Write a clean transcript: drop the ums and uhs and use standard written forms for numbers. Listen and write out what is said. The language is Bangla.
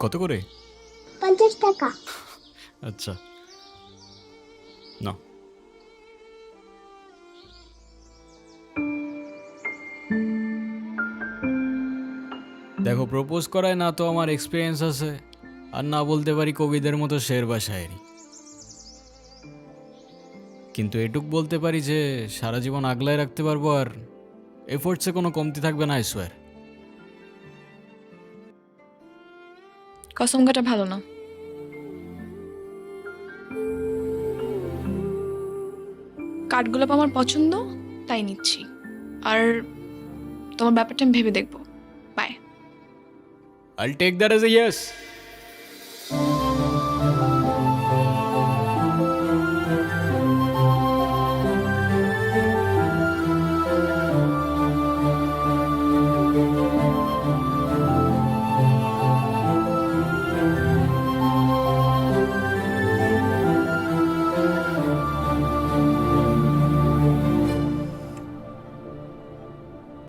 কত করে? 50 টাকা। আচ্ছা, না। দেখো, প্রপোজ করায় না তো আমার এক্সপিরিয়েন্স আছে, আর না বলতে পারি কবিদের মতো শের বা শায়েরি। কিন্তু এটুক বলতে পারি যে সারা জীবন আগলায় রাখতে পারবো, আর এফোর্টসে কোনো কমতি থাকবে না, আই সোয়ার। কসম কাটা ভালো না। কাঠগোলাপ আমার পছন্দ, তাই নিচ্ছি। আর তোমার ব্যাপারটা আমি ভেবে দেখবো। Bye. I'll take that as a yes.